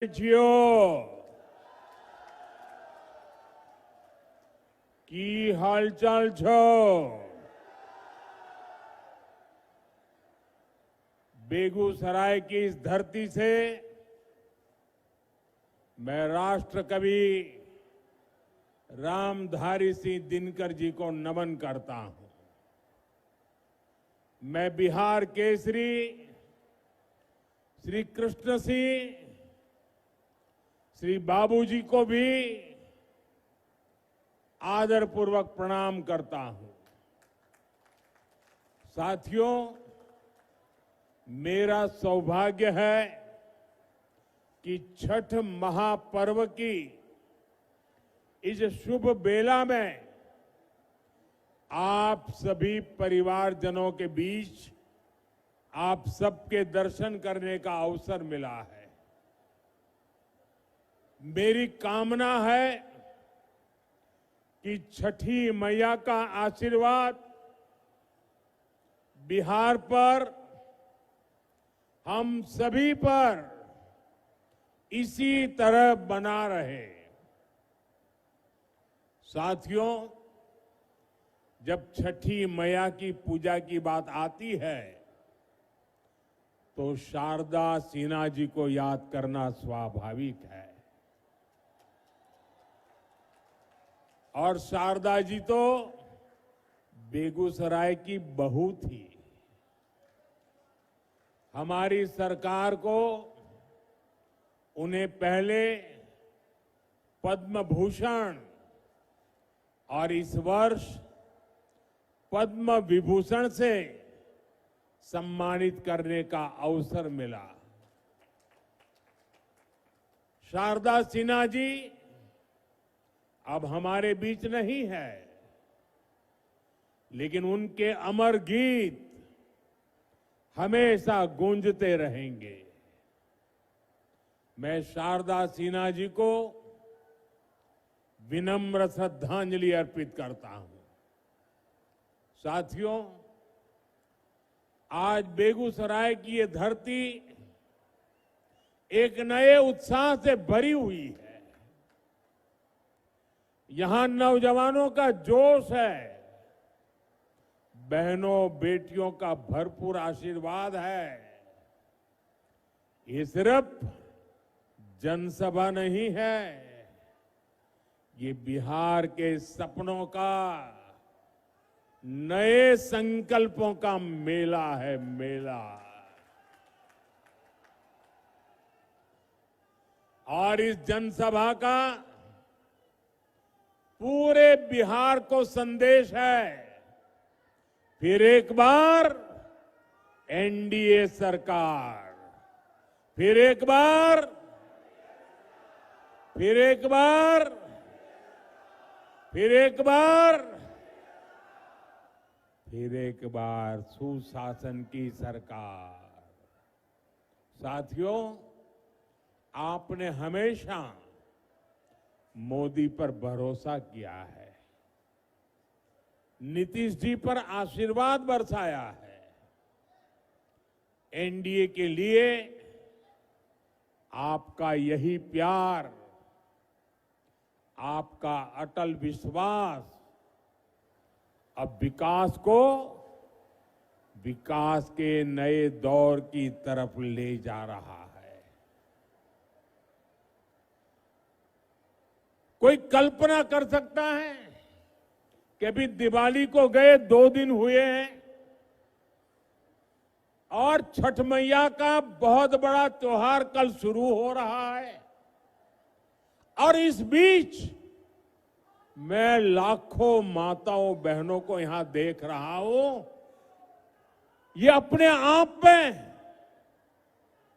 जियो की हालचाल छो। बेगूसराय की इस धरती से मैं राष्ट्र कवि रामधारी सिंह दिनकर जी को नमन करता हूं। मैं बिहार केसरी श्री कृष्ण सिंह श्री बाबूजी को भी आदरपूर्वक प्रणाम करता हूं। साथियों, मेरा सौभाग्य है कि छठ महापर्व की इस शुभ बेला में आप सभी परिवारजनों के बीच आप सबके दर्शन करने का अवसर मिला है। मेरी कामना है कि छठी मैया का आशीर्वाद बिहार पर, हम सभी पर इसी तरह बना रहे। साथियों, जब छठी मैया की पूजा की बात आती है तो शारदा सिन्हा जी को याद करना स्वाभाविक है। और शारदा जी तो बेगूसराय की बहू थी। हमारी सरकार को उन्हें पहले पद्म भूषण और इस वर्ष पद्म विभूषण से सम्मानित करने का अवसर मिला। शारदा सिन्हा जी अब हमारे बीच नहीं है, लेकिन उनके अमर गीत हमेशा गूंजते रहेंगे। मैं शारदा सिन्हा जी को विनम्र श्रद्धांजलि अर्पित करता हूं। साथियों, आज बेगूसराय की ये धरती एक नए उत्साह से भरी हुई है। यहां नौजवानों का जोश है, बहनों बेटियों का भरपूर आशीर्वाद है। ये सिर्फ जनसभा नहीं है, ये बिहार के सपनों का, नए संकल्पों का मेला है, मेला। और इस जनसभा का पूरे बिहार को संदेश है, फिर एक बार एनडीए सरकार, फिर एक बार, फिर एक बार, फिर एक बार, फिर एक बार सुशासन की सरकार। साथियों, आपने हमेशा मोदी पर भरोसा किया है, नीतीश जी पर आशीर्वाद बरसाया है। एनडीए के लिए आपका यही प्यार, आपका अटल विश्वास अब विकास को विकास के नए दौर की तरफ ले जा रहा है। कोई कल्पना कर सकता है कि अभी दिवाली को गए 2 दिन हुए हैं और छठ मैया का बहुत बड़ा त्योहार कल शुरू हो रहा है, और इस बीच मैं लाखों माताओं बहनों को यहां देख रहा हूं। ये अपने आप में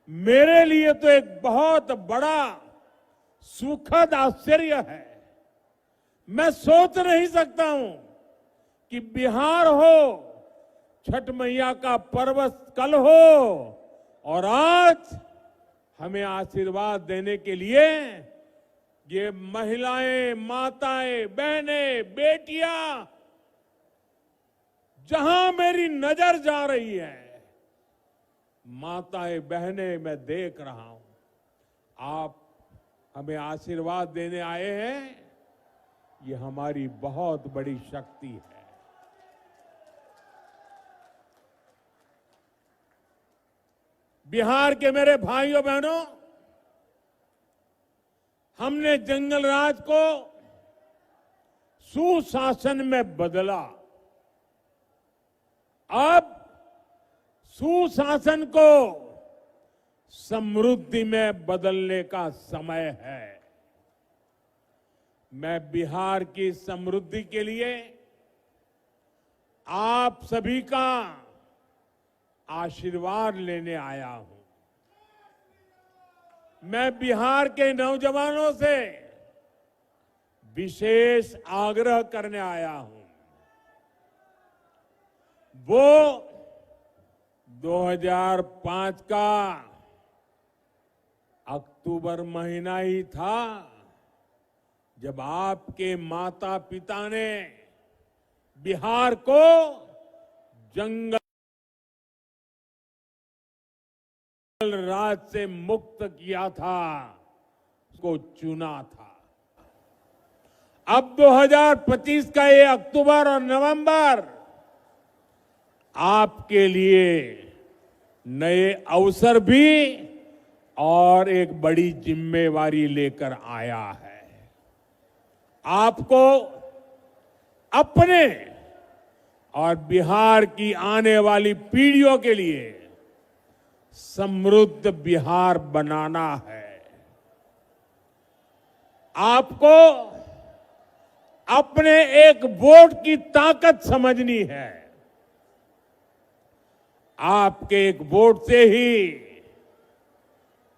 मेरे लिए तो एक बहुत बड़ा सुखद आश्चर्य है। मैं सोच नहीं सकता हूं कि बिहार हो, छठ मैया का पर्व कल हो, और आज हमें आशीर्वाद देने के लिए ये महिलाएं, माताएं, बहनें, बेटियां, जहां मेरी नजर जा रही है, माताएं बहनें मैं देख रहा हूं, आप हमें आशीर्वाद देने आए हैं, ये हमारी बहुत बड़ी शक्ति है। बिहार के मेरे भाइयों बहनों, हमने जंगल राज को सुशासन में बदला। अब सुशासन को समृद्धि में बदलने का समय है। मैं बिहार की समृद्धि के लिए आप सभी का आशीर्वाद लेने आया हूं। मैं बिहार के नौजवानों से विशेष आग्रह करने आया हूं। वो 2005 का अक्टूबर महीना ही था जब आपके माता पिता ने बिहार को जंगल राज से मुक्त किया था, उसको चुना था। अब 2025 का ये अक्टूबर और नवंबर आपके लिए नए अवसर भी और एक बड़ी जिम्मेवारी लेकर आया है। आपको अपने और बिहार की आने वाली पीढ़ियों के लिए समृद्ध बिहार बनाना है। आपको अपने एक वोट की ताकत समझनी है। आपके एक वोट से ही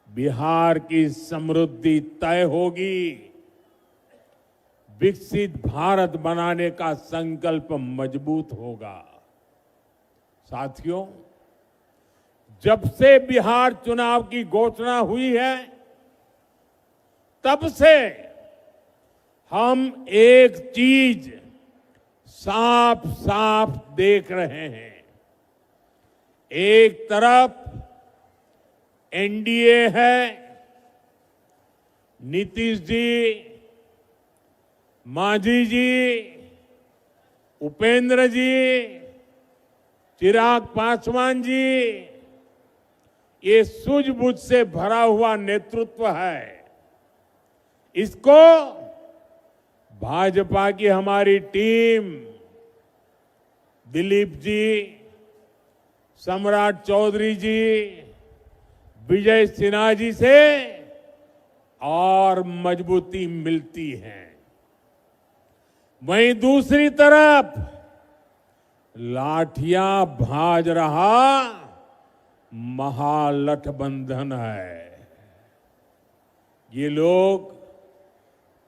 बिहार की समृद्धि तय होगी। विकसित भारत बनाने का संकल्प मजबूत होगा। साथियों, जब से बिहार चुनाव की घोषणा हुई है, तब से हम एक चीज साफ साफ देख रहे हैं। एक तरफ एनडीए है, नीतीश जी, मांझी जी, उपेंद्र जी, चिराग पासवान जी, ये सूझबूझ से भरा हुआ नेतृत्व है। इसको भाजपा की हमारी टीम, दिलीप जी, सम्राट चौधरी जी, विजय सिन्हा जी से और मजबूती मिलती है। वहीं दूसरी तरफ लाठियां भाज रहा महागठबंधन है। ये लोग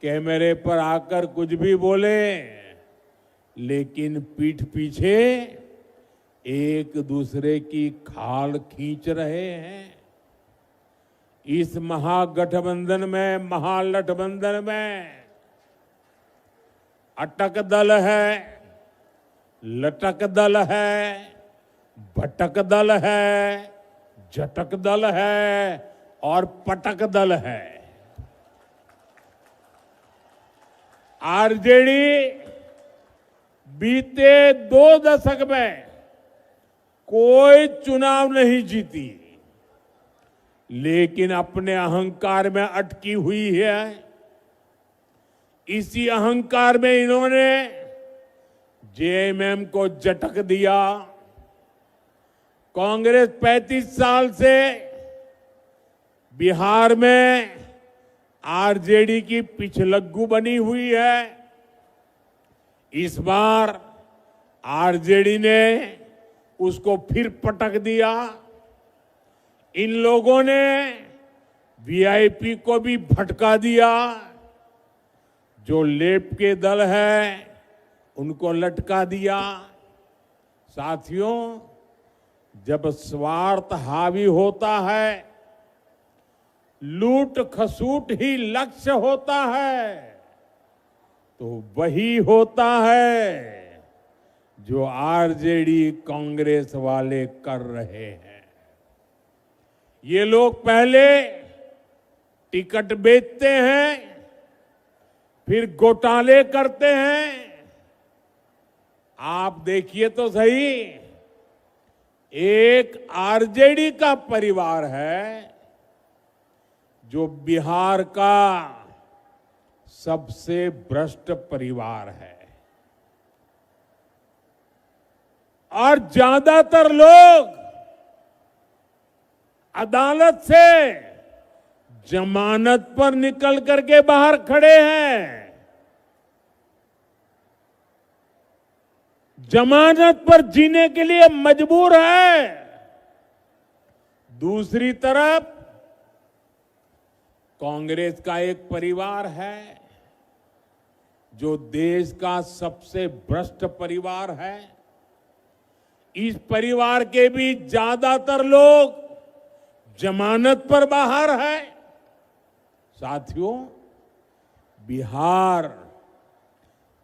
कैमरे पर आकर कुछ भी बोले, लेकिन पीठ पीछे एक दूसरे की खाल खींच रहे हैं। इस महागठबंधन में अटक दल है, लटक दल है, भटक दल है, झटक दल है और पटक दल है। आरजेडी बीते 2 दशक में कोई चुनाव नहीं जीती, लेकिन अपने अहंकार में अटकी हुई है। इसी अहंकार में इन्होंने जेएमएम को झटक दिया। कांग्रेस 35 साल से बिहार में आरजेडी की पिछलग्गू बनी हुई है। इस बार आरजेडी ने उसको फिर पटक दिया। इन लोगों ने वीआईपी को भी भटका दिया। जो लेफ्ट के दल है उनको लटका दिया। साथियों, जब स्वार्थ हावी होता है, लूट खसूट ही लक्ष्य होता है, तो वही होता है जो आरजेडी कांग्रेस वाले कर रहे हैं। ये लोग पहले टिकट बेचते हैं, फिर घोटाले करते हैं। आप देखिए तो सही, एक आरजेडी का परिवार है जो बिहार का सबसे भ्रष्ट परिवार है, और ज्यादातर लोग अदालत से जमानत पर निकल करके बाहर खड़े हैं। जमानत पर जीने के लिए मजबूर है। दूसरी तरफ कांग्रेस का एक परिवार है जो देश का सबसे भ्रष्ट परिवार है। इस परिवार के भी ज्यादातर लोग जमानत पर बाहर है। साथियों, बिहार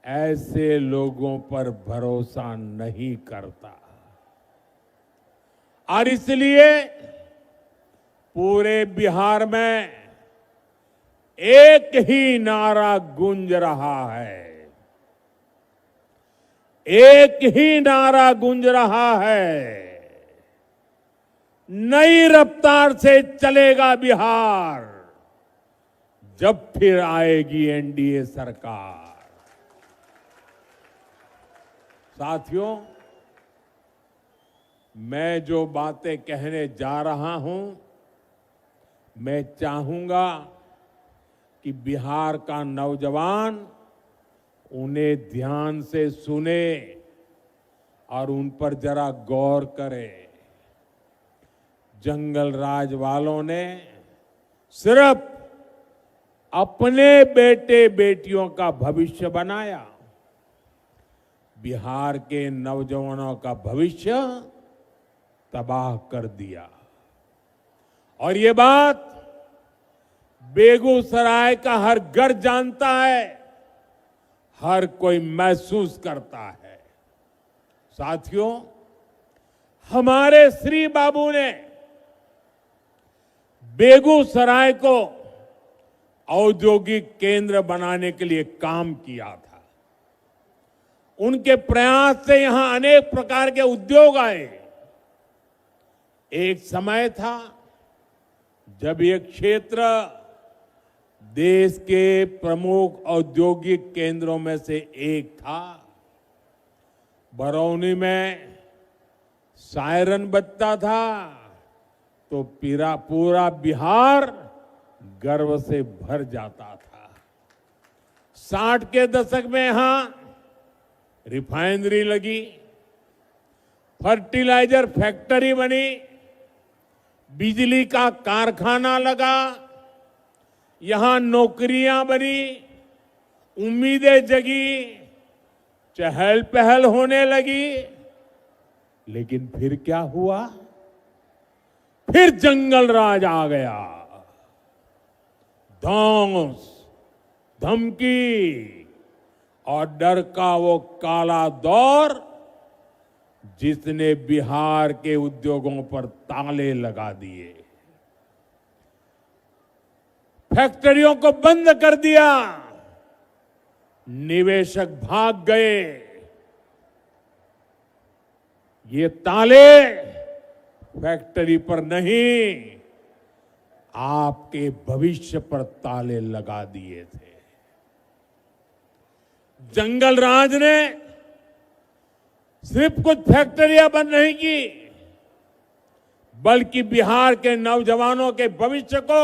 ऐसे लोगों पर भरोसा नहीं करता, और इसलिए पूरे बिहार में एक ही नारा गूंज रहा है, एक ही नारा गूंज रहा है, नई रफ्तार से चलेगा बिहार जब फिर आएगी एनडीए सरकार। साथियों, मैं जो बातें कहने जा रहा हूं, मैं चाहूंगा कि बिहार का नौजवान उन्हें ध्यान से सुने और उन पर जरा गौर करे। जंगल राज वालों ने सिर्फ अपने बेटे बेटियों का भविष्य बनाया, बिहार के नौजवानों का भविष्य तबाह कर दिया। और ये बात बेगूसराय का हर घर जानता है, हर कोई महसूस करता है। साथियों, हमारे श्री बाबू ने बेगूसराय को औद्योगिक केंद्र बनाने के लिए काम किया था। उनके प्रयास से यहां अनेक प्रकार के उद्योग आए। एक समय था जब ये क्षेत्र देश के प्रमुख औद्योगिक केंद्रों में से एक था। बरौनी में सायरन बजता था तो पूरा बिहार गर्व से भर जाता था। 60 के दशक में यहां रिफाइनरी लगी, फर्टिलाइजर फैक्ट्री बनी, बिजली का कारखाना लगा, यहां नौकरियां बनी, उम्मीदें जगी, चहल पहल होने लगी। लेकिन फिर क्या हुआ? फिर जंगल राज आ गया। धौंस, धमकी और डर का वो काला दौर जिसने बिहार के उद्योगों पर ताले लगा दिए, फैक्ट्रियों को बंद कर दिया, निवेशक भाग गए। ये ताले फैक्ट्री पर नहीं, आपके भविष्य पर ताले लगा दिए थे। जंगल राज ने सिर्फ कुछ फैक्ट्रियां बंद नहीं की, बल्कि बिहार के नौजवानों के भविष्य को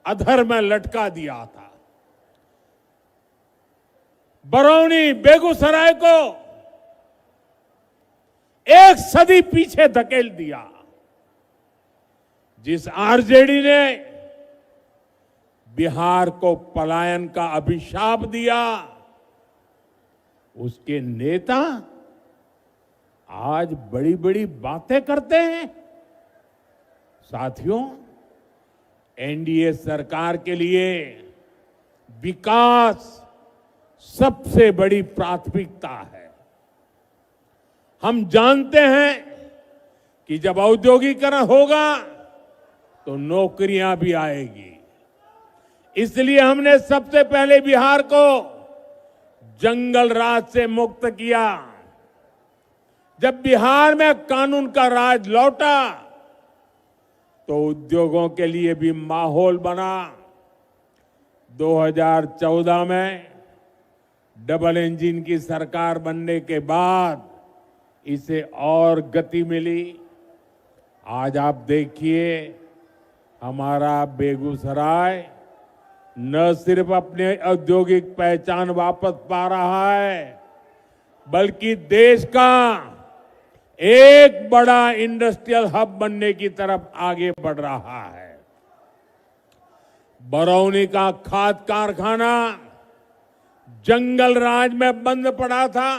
अधर में लटका दिया था। बरौनी, बेगूसराय को एक सदी पीछे धकेल दिया। जिस आरजेडी ने बिहार को पलायन का अभिशाप दिया, उसके नेता आज बड़ी बड़ी बातें करते हैं। साथियों, एनडीए सरकार के लिए विकास सबसे बड़ी प्राथमिकता है। हम जानते हैं कि जब औद्योगिकरण होगा तो नौकरियां भी आएगी, इसलिए हमने सबसे पहले बिहार को जंगल राज से मुक्त किया। जब बिहार में कानून का राज लौटा तो उद्योगों के लिए भी माहौल बना। 2014 में डबल इंजन की सरकार बनने के बाद इसे और गति मिली। आज आप देखिए, हमारा बेगूसराय न सिर्फ अपने औद्योगिक पहचान वापस पा रहा है, बल्कि देश का एक बड़ा इंडस्ट्रियल हब बनने की तरफ आगे बढ़ रहा है। बरौनी का खाद कारखाना जंगल राज में बंद पड़ा था।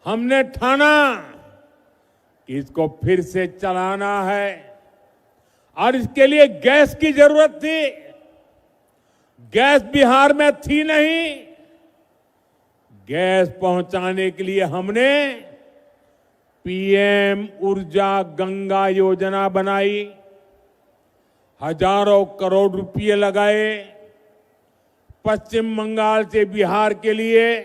हमने ठाना कि इसको फिर से चलाना है और इसके लिए गैस की जरूरत थी। गैस बिहार में थी नहीं। गैस पहुंचाने के लिए हमने पीएम ऊर्जा गंगा योजना बनाई। हजारों करोड़ रुपए लगाए। पश्चिम बंगाल से बिहार के लिए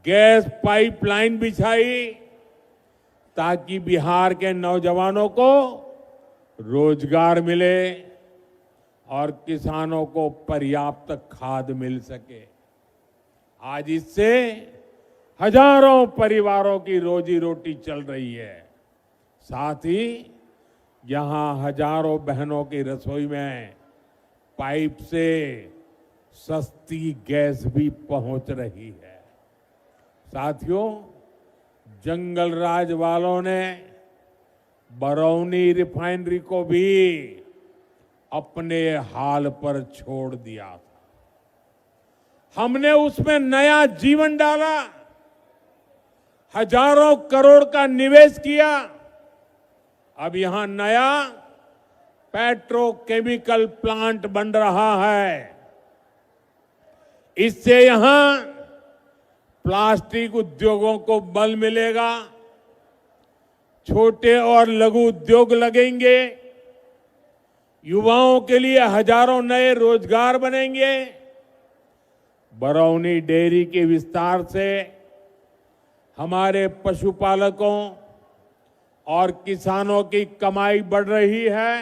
गैस पाइपलाइन बिछाई ताकि बिहार के नौजवानों को रोजगार मिले और किसानों को पर्याप्त खाद मिल सके। आज इससे हजारों परिवारों की रोजी रोटी चल रही है। साथ ही यहां हजारों बहनों की रसोई में पाइप से सस्ती गैस भी पहुंच रही है। साथियों, जंगल राज वालों ने बरौनी रिफाइनरी को भी अपने हाल पर छोड़ दिया था। हमने उसमें नया जीवन डाला। हजारों करोड़ का निवेश किया। अब यहां नया पेट्रोकेमिकल प्लांट बन रहा है। इससे यहां प्लास्टिक उद्योगों को बल मिलेगा। छोटे और लघु उद्योग लगेंगे। युवाओं के लिए हजारों नए रोजगार बनेंगे। बरौनी डेयरी के विस्तार से हमारे पशुपालकों और किसानों की कमाई बढ़ रही है।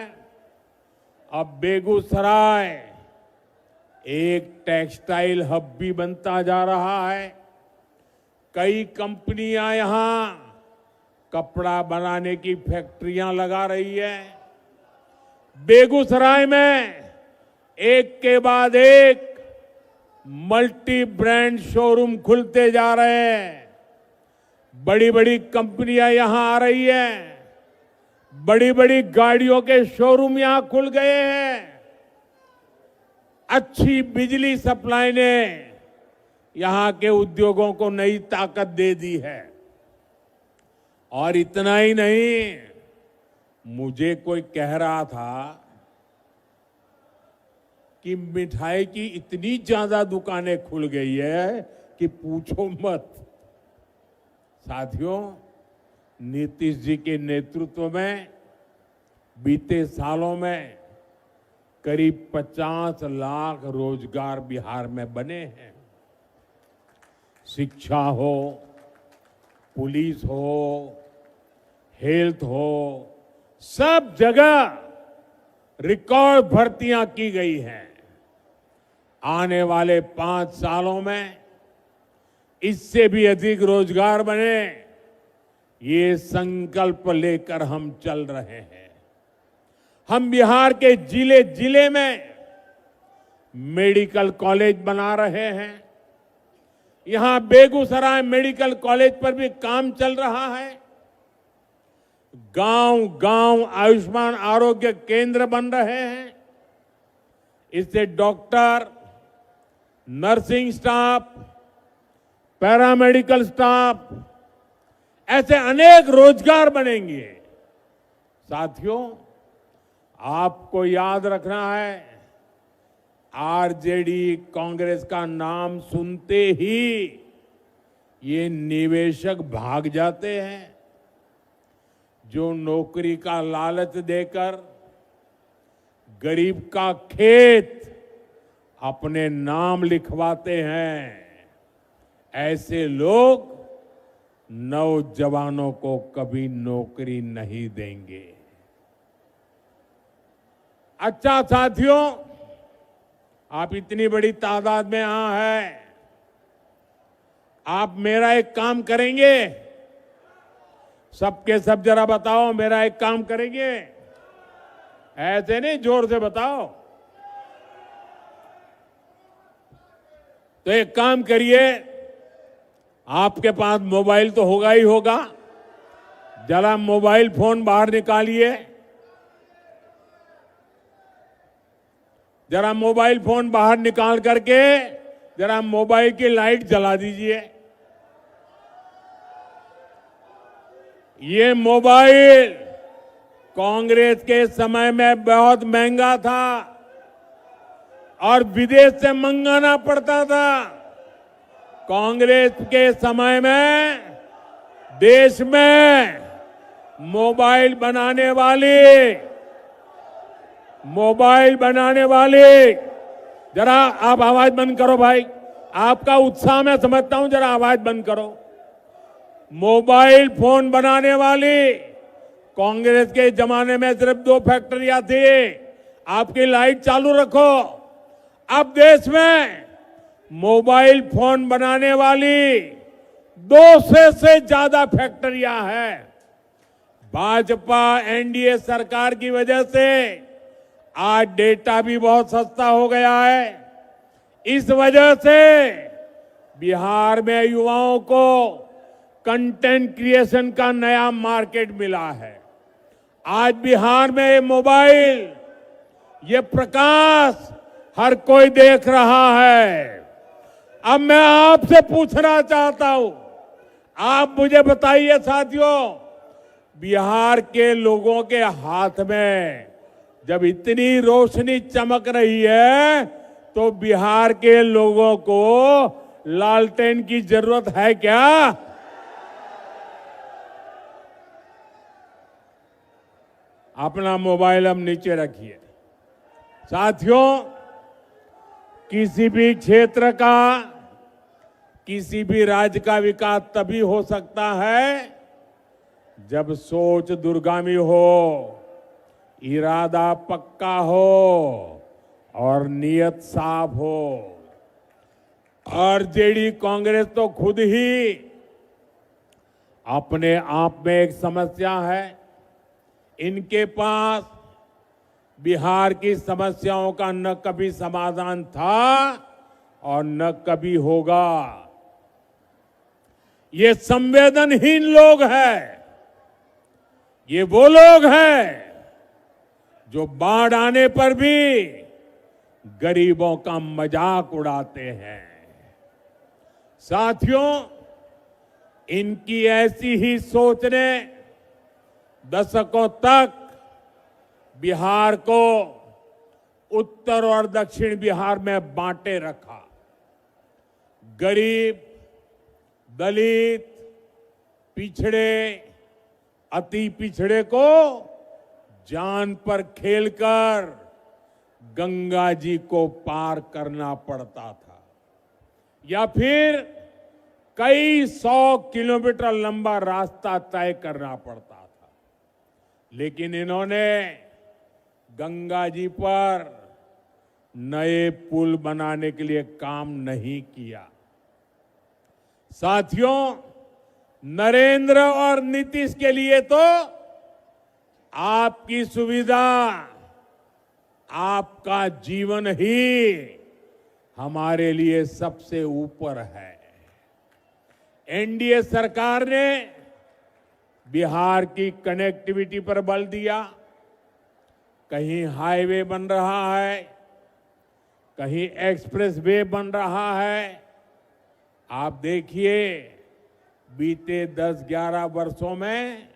अब बेगूसराय एक टेक्सटाइल हब भी बनता जा रहा है। कई कंपनियां यहां कपड़ा बनाने की फैक्ट्रियां लगा रही है। बेगूसराय में एक के बाद एक मल्टी ब्रांड शोरूम खुलते जा रहे हैं। बड़ी बड़ी कंपनियां यहां आ रही है। बड़ी बड़ी गाड़ियों के शोरूम यहां खुल गए हैं। अच्छी बिजली सप्लाई ने यहां के उद्योगों को नई ताकत दे दी है। और इतना ही नहीं, मुझे कोई कह रहा था कि मिठाई की इतनी ज्यादा दुकानें खुल गई है कि पूछो मत। साथियों, नीतीश जी के नेतृत्व में बीते सालों में करीब 50 लाख रोजगार बिहार में बने हैं। शिक्षा हो, पुलिस हो, हेल्थ हो, सब जगह रिकॉर्ड भर्तियां की गई हैं। आने वाले 5 सालों में इससे भी अधिक रोजगार बने, ये संकल्प लेकर हम चल रहे हैं। हम बिहार के जिले जिले में मेडिकल कॉलेज बना रहे हैं। यहां बेगूसराय मेडिकल कॉलेज पर भी काम चल रहा है। गांव गांव आयुष्मान आरोग्य केंद्र बन रहे हैं। इससे doctor, nursing staff, paramedical staff, ऐसे अनेक रोजगार बनेंगे। साथियों, आपको याद रखना है, आरजेडी कांग्रेस का नाम सुनते ही ये निवेशक भाग जाते हैं। जो नौकरी का लालच देकर गरीब का खेत अपने नाम लिखवाते हैं, ऐसे लोग नौजवानों को कभी नौकरी नहीं देंगे। अच्छा साथियों, आप इतनी बड़ी तादाद में यहां हैं, आप मेरा एक काम करेंगे? सबके सब जरा बताओ, मेरा एक काम करेंगे? ऐसे नहीं, जोर से बताओ। तो एक काम करिए, आपके पास मोबाइल तो होगा ही होगा, जरा मोबाइल फोन बाहर निकालिए, जरा मोबाइल फोन बाहर निकाल करके जरा मोबाइल की लाइट जला दीजिए। ये मोबाइल कांग्रेस के समय में बहुत महंगा था और विदेश से मंगाना पड़ता था। कांग्रेस के समय में देश में मोबाइल बनाने वाले, जरा आप आवाज बंद करो भाई, आपका उत्साह मैं समझता हूं, जरा आवाज बंद करो। मोबाइल फोन बनाने वाली कांग्रेस के जमाने में सिर्फ 2 फैक्ट्रियां थी। आपकी लाइट चालू रखो। अब देश में मोबाइल फोन बनाने वाली 200 से ज्यादा फैक्ट्रियां हैं। भाजपा एनडीए सरकार की वजह से आज डेटा भी बहुत सस्ता हो गया है। इस वजह से बिहार में युवाओं को कंटेंट क्रिएशन का नया मार्केट मिला है। आज बिहार में ये मोबाइल, ये प्रकाश हर कोई देख रहा है। अब मैं आपसे पूछना चाहता हूं, आप मुझे बताइए साथियों, बिहार के लोगों के हाथ में जब इतनी रोशनी चमक रही है तो बिहार के लोगों को लालटेन की जरूरत है क्या? अपना मोबाइल अब नीचे रखिए। साथियों, किसी भी क्षेत्र का, किसी भी राज्य का विकास तभी हो सकता है जब सोच दूरगामी हो, इरादा पक्का हो और नीयत साफ हो। आरजेडी कांग्रेस तो खुद ही अपने आप में एक समस्या है। इनके पास बिहार की समस्याओं का न कभी समाधान था और न कभी होगा। ये संवेदनहीन लोग हैं। ये वो लोग हैं जो बाढ़ आने पर भी गरीबों का मजाक उड़ाते हैं। साथियों, इनकी ऐसी ही सोच ने दशकों तक बिहार को उत्तर और दक्षिण बिहार में बांटे रखा। गरीब, दलित, पिछड़े, अति पिछड़े को जान पर खेलकर गंगा जी को पार करना पड़ता था या फिर कई 100 किलोमीटर लंबा रास्ता तय करना पड़ता था। लेकिन इन्होंने गंगा जी पर नए पुल बनाने के लिए काम नहीं किया। साथियों, नरेंद्र और नीतीश के लिए तो आपकी सुविधा, आपका जीवन ही हमारे लिए सबसे ऊपर है। एनडीए सरकार ने बिहार की कनेक्टिविटी पर बल दिया। कहीं हाईवे बन रहा है, कहीं एक्सप्रेस वे बन रहा है। आप देखिए, बीते 10-11 वर्षों में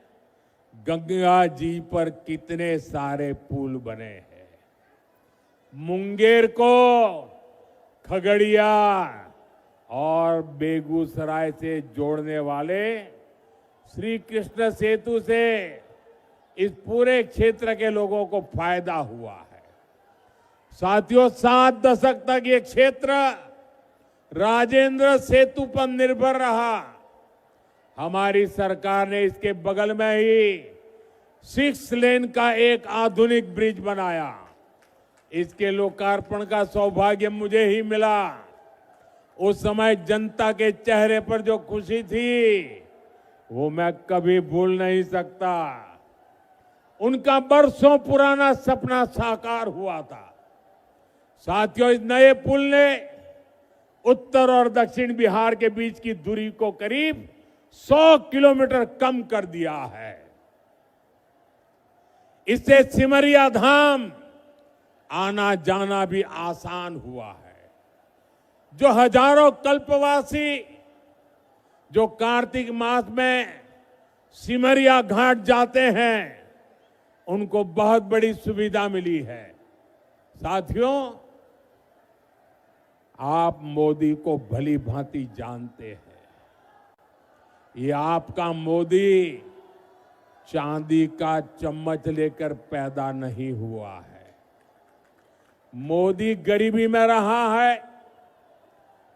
गंगा जी पर कितने सारे पुल बने हैं। मुंगेर को खगड़िया और बेगूसराय से जोड़ने वाले श्री कृष्ण सेतु से इस पूरे क्षेत्र के लोगों को फायदा हुआ है। साथियों, 7 दशक तक ये क्षेत्र राजेंद्र सेतु पर निर्भर रहा। हमारी सरकार ने इसके बगल में ही 6 लेन का एक आधुनिक ब्रिज बनाया। इसके लोकार्पण का सौभाग्य मुझे ही मिला। उस समय जनता के चेहरे पर जो खुशी थी वो मैं कभी भूल नहीं सकता। उनका बरसों पुराना सपना साकार हुआ था। साथियों, इस नए पुल ने उत्तर और दक्षिण बिहार के बीच की दूरी को करीब 100 किलोमीटर कम कर दिया है। इससे सिमरिया धाम आना जाना भी आसान हुआ है। जो हजारों कल्पवासी जो कार्तिक मास में सिमरिया घाट जाते हैं, उनको बहुत बड़ी सुविधा मिली है। साथियों, आप मोदी को भली भांति जानते हैं। ये आपका मोदी चांदी का चम्मच लेकर पैदा नहीं हुआ है। मोदी गरीबी में रहा है।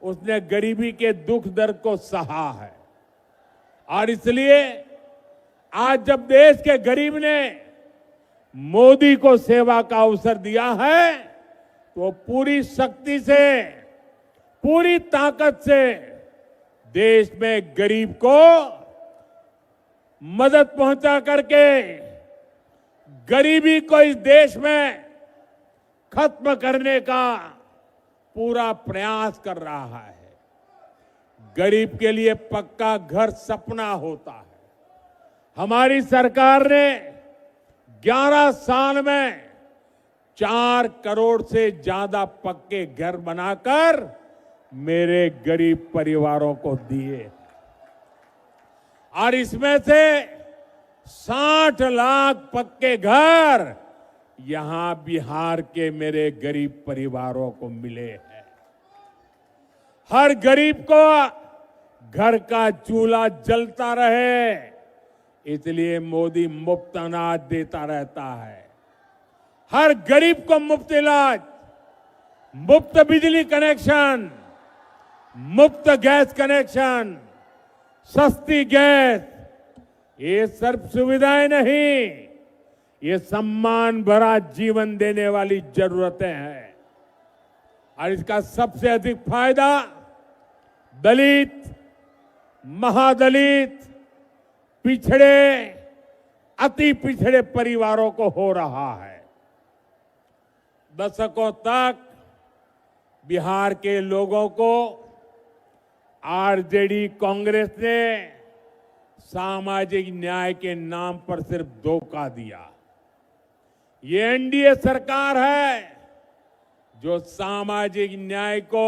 उसने गरीबी के दुख दर्द को सहा है और इसलिए आज जब देश के गरीब ने मोदी को सेवा का अवसर दिया है तो पूरी शक्ति से, पूरी ताकत से देश में गरीब को मदद पहुंचा करके गरीबी को इस देश में खत्म करने का पूरा प्रयास कर रहा है। गरीब के लिए पक्का घर सपना होता है। हमारी सरकार ने 11 साल में 4 करोड़ से ज्यादा पक्के घर बनाकर मेरे गरीब परिवारों को दिए और इसमें से 60 लाख पक्के घर यहां बिहार के मेरे गरीब परिवारों को मिले हैं। हर गरीब को घर का चूल्हा जलता रहे, इसलिए मोदी मुफ्त अनाज देता रहता है। हर गरीब को मुफ्त इलाज, मुफ्त बिजली कनेक्शन, मुफ्त गैस कनेक्शन, सस्ती गैस, ये सब सुविधाएं नहीं, ये सम्मान भरा जीवन देने वाली जरूरतें हैं। और इसका सबसे अधिक फायदा दलित, महादलित, पिछड़े, अति पिछड़े परिवारों को हो रहा है। दशकों तक बिहार के लोगों को आरजेडी कांग्रेस ने सामाजिक न्याय के नाम पर सिर्फ धोखा दिया। ये एनडीए सरकार है जो सामाजिक न्याय को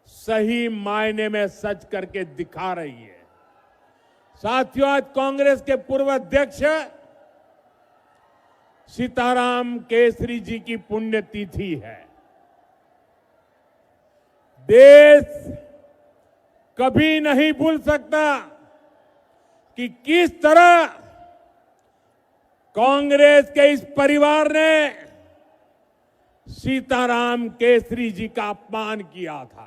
सही मायने में सच करके दिखा रही है। साथियों, आज कांग्रेस के पूर्व अध्यक्ष सीताराम केसरी जी की पुण्यतिथि है। देश कभी नहीं भूल सकता कि किस तरह कांग्रेस के इस परिवार ने सीताराम केसरी जी का अपमान किया था।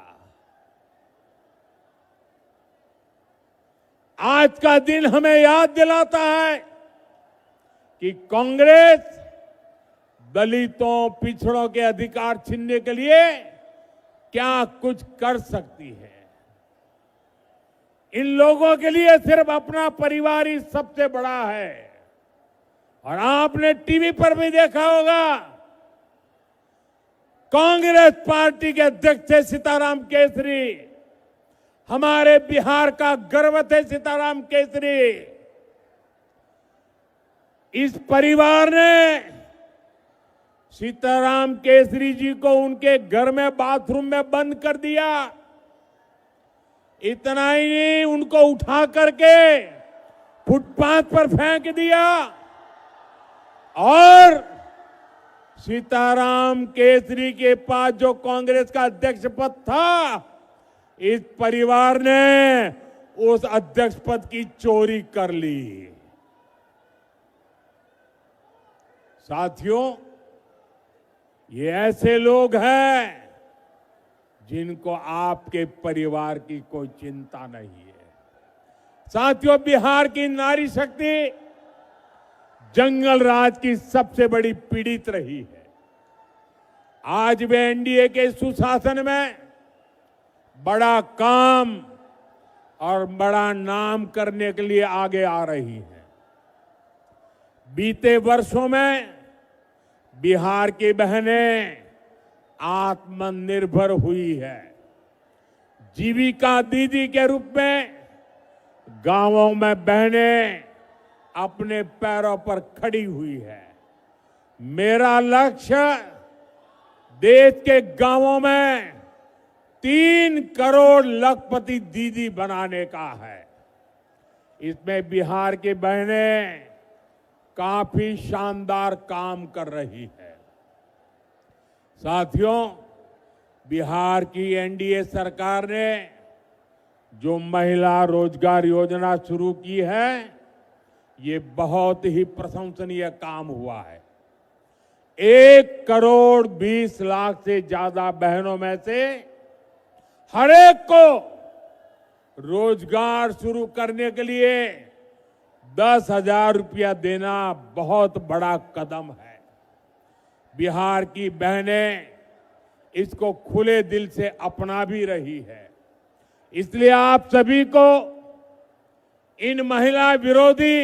आज का दिन हमें याद दिलाता है कि कांग्रेस दलितों, पिछड़ों के अधिकार छीनने के लिए क्या कुछ कर सकती है। इन लोगों के लिए सिर्फ अपना परिवार ही सबसे बड़ा है। और आपने टीवी पर भी देखा होगा, कांग्रेस पार्टी के अध्यक्ष थे सीताराम केसरी, हमारे बिहार का गर्व थे सीताराम केसरी। इस परिवार ने सीताराम केसरी जी को उनके घर में बाथरूम में बंद कर दिया। इतना ही नहीं, उनको उठा करके फुटपाथ पर फेंक दिया और सीताराम केसरी के पास जो कांग्रेस का अध्यक्ष पद था, इस परिवार ने उस अध्यक्ष पद की चोरी कर ली। साथियों, ये ऐसे लोग हैं जिनको आपके परिवार की कोई चिंता नहीं है। साथियों, बिहार की नारी शक्ति जंगल राज की सबसे बड़ी पीड़ित रही है। आज वे एनडीए के सुशासन में बड़ा काम और बड़ा नाम करने के लिए आगे आ रही है। बीते वर्षों में बिहार की बहनें आत्मनिर्भर हुई है। जीविका दीदी के रूप में गांवों में बहनें अपने पैरों पर खड़ी हुई है। मेरा लक्ष्य देश के गांवों में 3 करोड़ लखपति दीदी बनाने का है। इसमें बिहार की बहनें काफी शानदार काम कर रही है। साथियों, बिहार की एनडीए सरकार ने जो महिला रोजगार योजना शुरू की है, ये बहुत ही प्रशंसनीय काम हुआ है। 1 करोड़ 20 लाख से ज्यादा बहनों में से हर एक को रोजगार शुरू करने के लिए 10,000 रुपया देना बहुत बड़ा कदम है। बिहार की बहनें इसको खुले दिल से अपना भी रही है। इसलिए आप सभी को इन महिला विरोधी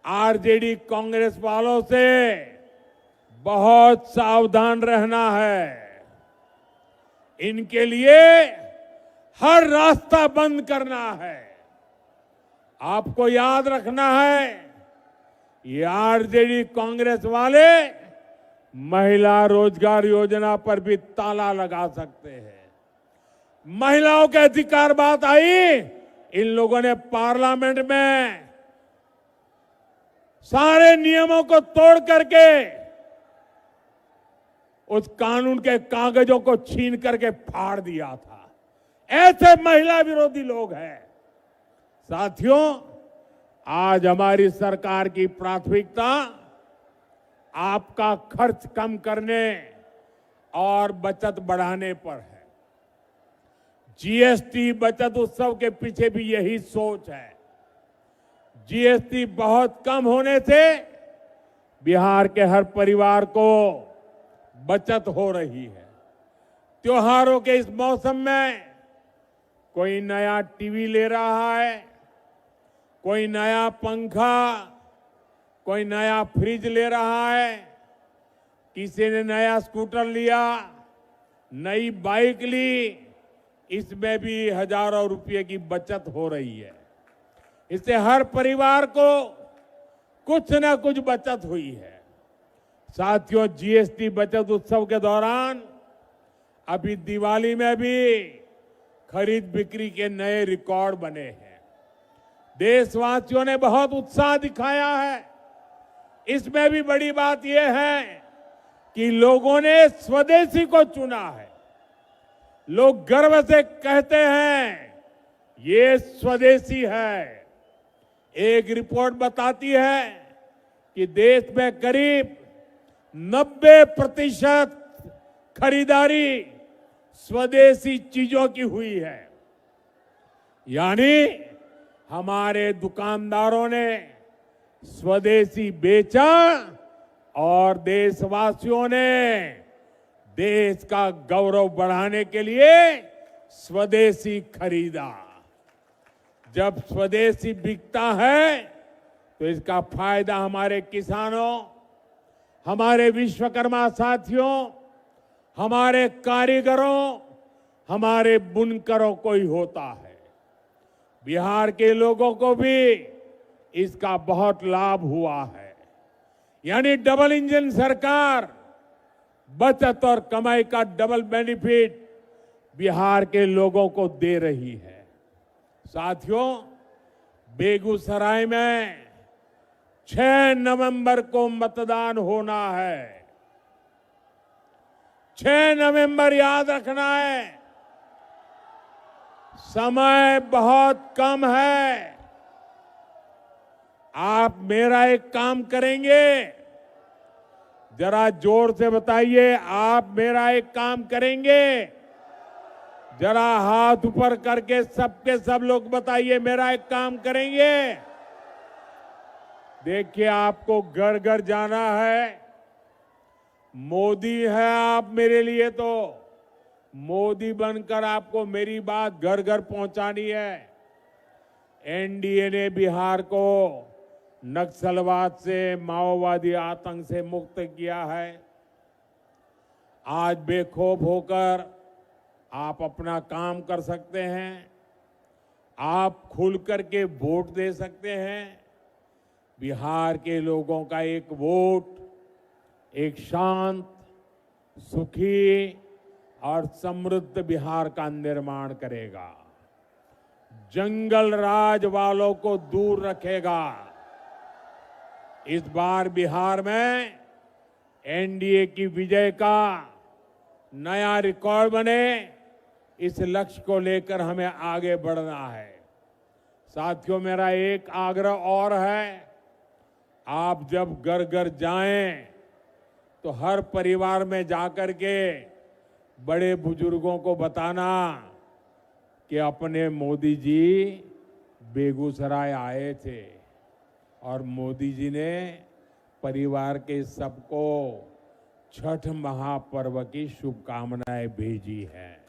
आरजेडी कांग्रेस वालों से बहुत सावधान रहना है। इनके लिए हर रास्ता बंद करना है। आपको याद रखना है, ये आरजेडी कांग्रेस वाले महिला रोजगार योजना पर भी ताला लगा सकते हैं। महिलाओं के अधिकार बात आई, इन लोगों ने पार्लियामेंट में सारे नियमों को तोड़ करके उस कानून के कागजों को छीन करके फाड़ दिया था। ऐसे महिला विरोधी लोग हैं। साथियों, आज हमारी सरकार की प्राथमिकता आपका खर्च कम करने और बचत बढ़ाने पर है। जीएसटी बचत उत्सव के पीछे भी यही सोच है। जीएसटी बहुत कम होने से बिहार के हर परिवार को बचत हो रही है। त्योहारों के इस मौसम में कोई नया टीवी ले रहा है, कोई नया पंखा, कोई नया फ्रिज ले रहा है, किसी ने नया स्कूटर लिया, नई बाइक ली। इसमें भी हजारों रुपए की बचत हो रही है। इससे हर परिवार को कुछ न कुछ बचत हुई है। साथियों, जीएसटी बचत उत्सव के दौरान अभी दिवाली में भी खरीद बिक्री के नए रिकॉर्ड बने हैं। देशवासियों ने बहुत उत्साह दिखाया है। इसमें भी बड़ी बात यह है कि लोगों ने स्वदेशी को चुना है। लोग गर्व से कहते हैं ये स्वदेशी है। एक रिपोर्ट बताती है कि देश में करीब 90% खरीदारी स्वदेशी चीजों की हुई है। यानी हमारे दुकानदारों ने स्वदेशी बेचा और देशवासियों ने देश का गौरव बढ़ाने के लिए स्वदेशी खरीदा। जब स्वदेशी बिकता है तो इसका फायदा हमारे किसानों, हमारे विश्वकर्मा साथियों, हमारे कारीगरों, हमारे बुनकरों को ही होता है। बिहार के लोगों को भी इसका बहुत लाभ हुआ है। यानी डबल इंजन सरकार बचत और कमाई का डबल बेनिफिट बिहार के लोगों को दे रही है। साथियों, बेगूसराय में 6 नवंबर को मतदान होना है। 6 नवंबर याद रखना है। समय बहुत कम है। आप मेरा एक काम करेंगे, जरा जोर से बताइए, आप मेरा एक काम करेंगे? जरा हाथ ऊपर करके सबके सब लोग बताइए, मेरा एक काम करेंगे? देखिए, आपको घर घर जाना है। मोदी है आप मेरे लिए, तो मोदी बनकर आपको मेरी बात घर घर पहुंचानी है। एनडीए ने बिहार को नक्सलवाद से, माओवादी आतंक से मुक्त किया है। आज बेखौफ होकर आप अपना काम कर सकते हैं। आप खुल करके वोट दे सकते हैं। बिहार के लोगों का एक वोट एक शांत, सुखी और समृद्ध बिहार का निर्माण करेगा। जंगल राज वालों को दूर रखेगा। इस बार बिहार में एनडीए की विजय का नया रिकॉर्ड बने, इस लक्ष्य को लेकर हमें आगे बढ़ना है। साथियों, मेरा एक आग्रह और है, आप जब घर घर जाएं तो हर परिवार में जाकर के बड़े बुजुर्गों को बताना कि अपने मोदी जी बेगूसराय आए थे और मोदी जी ने परिवार के सबको छठ महापर्व की शुभकामनाएं भेजी हैं।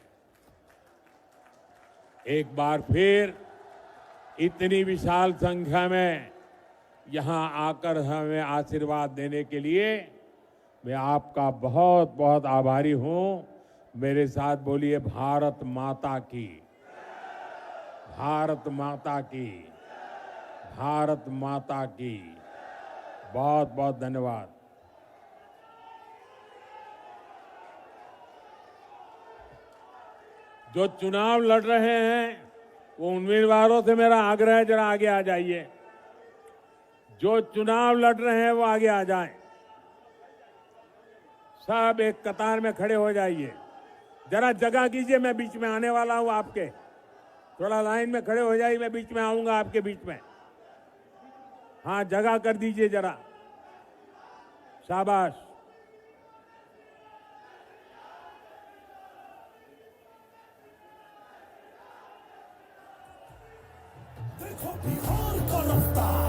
एक बार फिर इतनी विशाल संख्या में यहां आकर हमें आशीर्वाद देने के लिए मैं आपका बहुत बहुत आभारी हूं। मेरे साथ बोलिए, भारत माता की, भारत माता की, भारत माता की। बहुत बहुत धन्यवाद। जो चुनाव लड़ रहे हैं वो उम्मीदवारों से मेरा आग्रह है, जरा आगे आ जाइए। जो चुनाव लड़ रहे हैं वो आगे आ जाएं। सब एक कतार में खड़े हो जाइए। जरा जगह कीजिए, मैं बीच में आने वाला हूं आपके। थोड़ा लाइन में खड़े हो जाइए, मैं बीच में आऊंगा आपके बीच में। हाँ, जगह कर दीजिए जरा। शाबाश। देखो बिहार का रफ्तार।